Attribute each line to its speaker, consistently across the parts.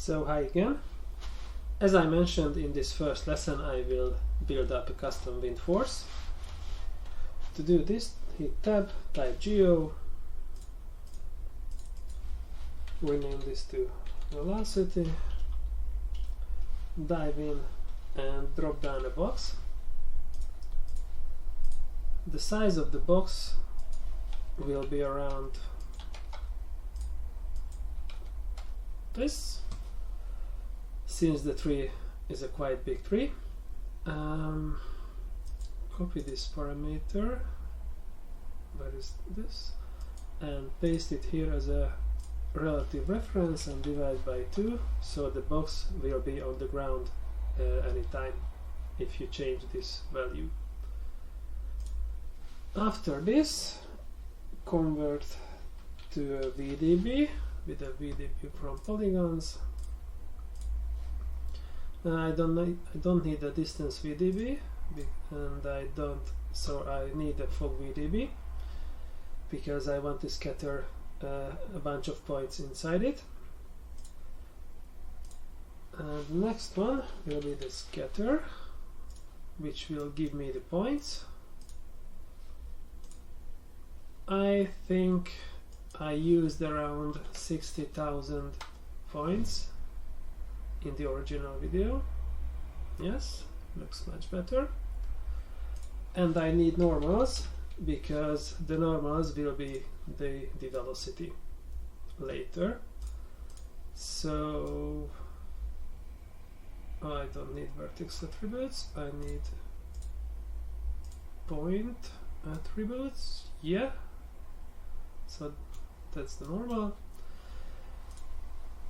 Speaker 1: So hi again. As I mentioned in this first lesson, I will build up a custom wind force. To do this, hit tab, type geo, rename this to velocity, dive in and drop down a box. The size of the box will be around this, since the tree is a quite big tree. Copy this parameter, where is this, and paste it here as a relative reference and divide by 2, so the box will be on the ground anytime if you change this value. After this, convert to a VDB with a VDB from polygons. I don't need a distance VDB, and so I need a fog VDB because I want to scatter a bunch of points inside it. And the next one will be the scatter, which will give me the points. I think I used around 60,000 points in the original video. Yes, looks much better. And I need normals because the normals will be the velocity later. So I don't need vertex attributes, I need point attributes. Yeah, so that's the normal.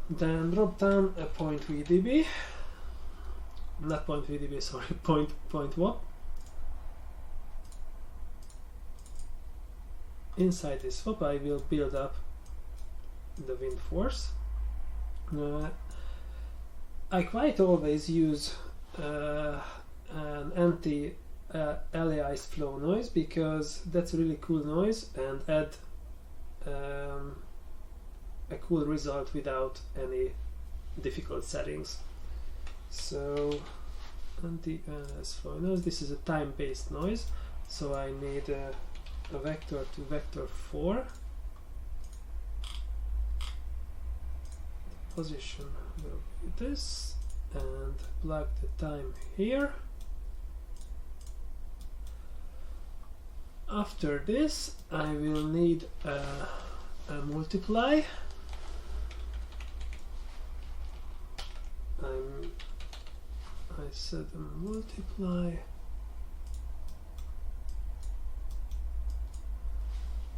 Speaker 1: Then drop down a point VDB, not point VDB, sorry, point WAP. Inside this WAP I will build up the wind force. I quite always use an anti-aliased flow noise because that's a really cool noise and add a cool result without any difficult settings. So anti-aliased flow noise, this is a time-based noise, so I need a vector to vector 4. The position will be this, and plug the time here. After this I will need a multiply. I set a multiply,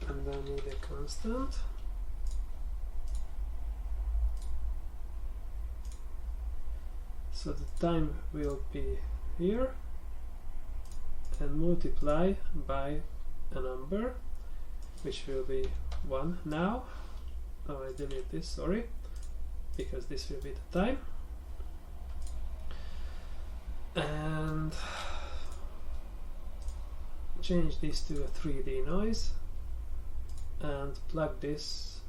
Speaker 1: and I need a constant. So the time will be here, and multiply by a number which will be 1 now. Oh, I delete this, sorry, because this will be the time. And change this to a 3D noise and plug this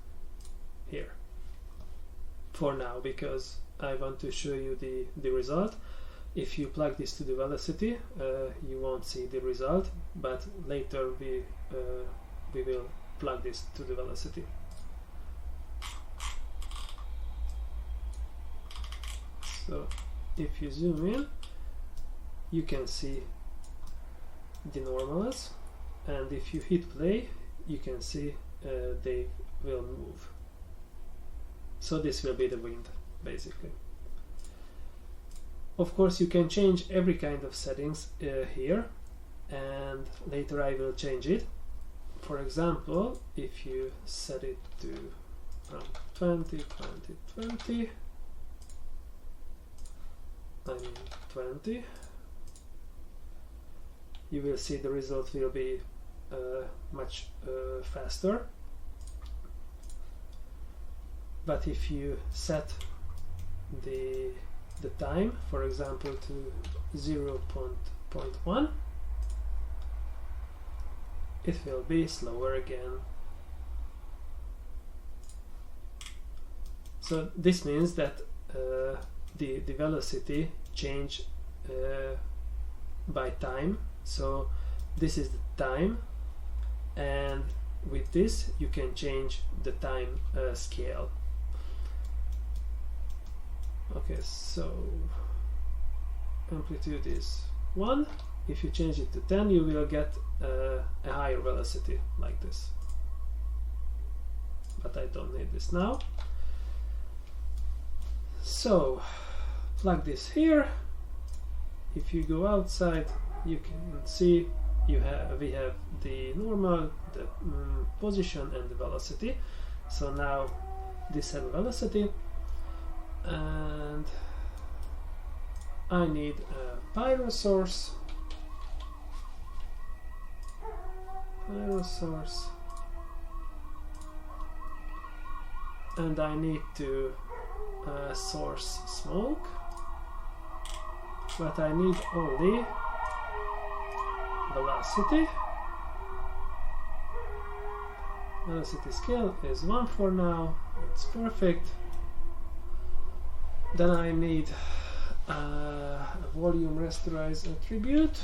Speaker 1: here for now, because I want to show you the result. If you plug this to the velocity, you won't see the result, but later we will plug this to the velocity. So if you zoom in, you can see the normals, and if you hit play, you can see they will move. So this will be the wind, basically. Of course, you can change every kind of settings here, and later I will change it. For example, if you set it to 20, you will see the result will be much faster. But if you set the time, for example, to 0.1, it will be slower again. So this means that the velocity change by time. So this is the time, and with this you can change the time scale. Okay, so amplitude is 1. If you change it to 10, you will get a higher velocity like this. But I don't need this now. So plug this here. If you go outside, you can see we have the normal, the position, and the velocity. So now this has a velocity, and I need a pyro source. And I need to source smoke, but I need only velocity. Velocity scale is 1 for now, it's perfect. Then I need a volume rasterize attribute.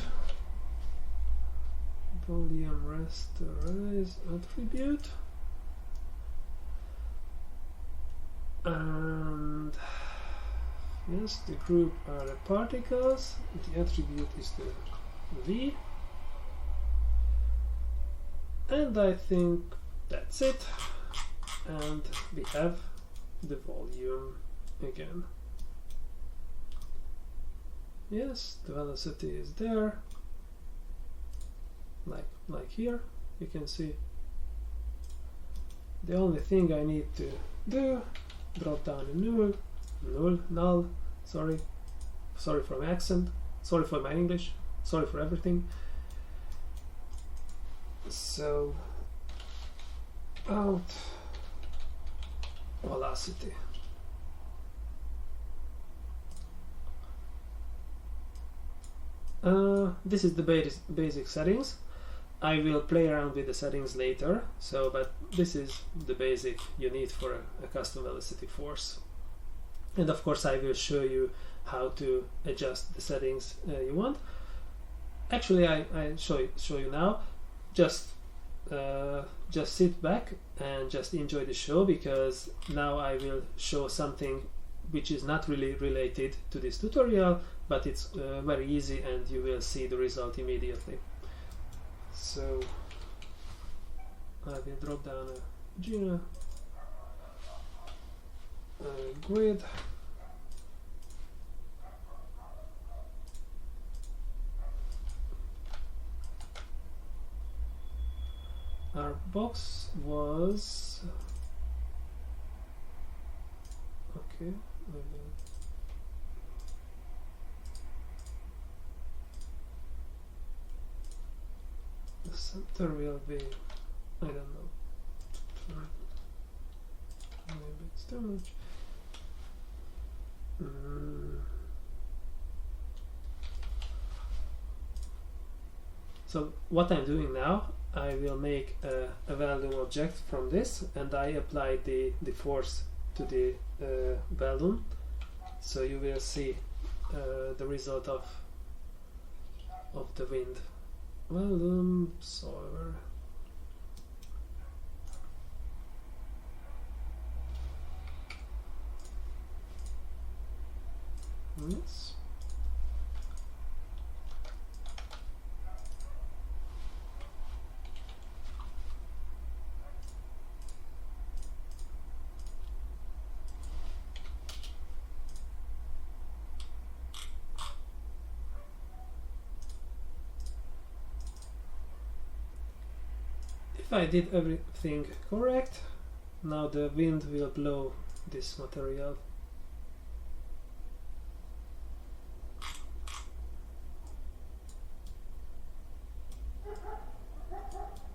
Speaker 1: And yes, the group are the particles, the attribute is the V, and I think that's it, and we have the volume again. Yes, the velocity is there, like here, you can see. The only thing I need to do, drop down a null, sorry for my accent, sorry for my English, sorry for everything. So out velocity. This is the basic settings. I will play around with the settings later, but this is the basic you need for a custom velocity force. And of course I will show you how to adjust the settings you want. Actually I show you now. Just sit back and just enjoy the show, because now I will show something which is not really related to this tutorial, but it's very easy and you will see the result immediately. So I will drop down a Gina grid. Our box was okay. The center will be, I don't know, maybe it's too much. So what I'm doing now, I will make a volume object from this, and I apply the force to the volume, so you will see the result of the wind. Volume solver. Yes. If I did everything correct, now the wind will blow this material.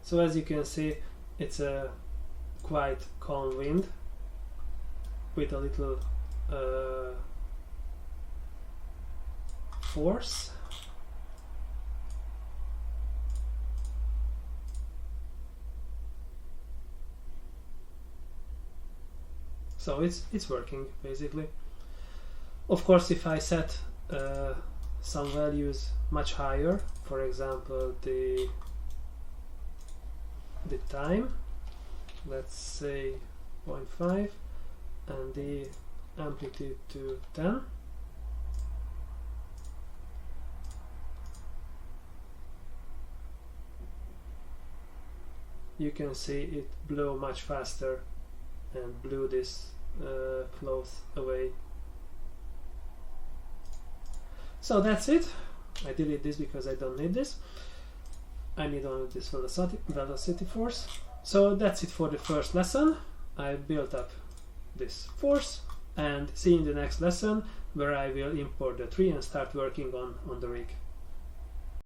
Speaker 1: So as you can see, it's a quite calm wind with a little force. So it's working basically. Of course, if I set some values much higher, for example the time, let's say 0.5, and the amplitude to 10, you can see it blew much faster and blew this cloth away. So that's it. I delete this because I don't need this. I need only this velocity force. So that's it for the first lesson. I built up this force, and see you in the next lesson where I will import the tree and start working on the rig.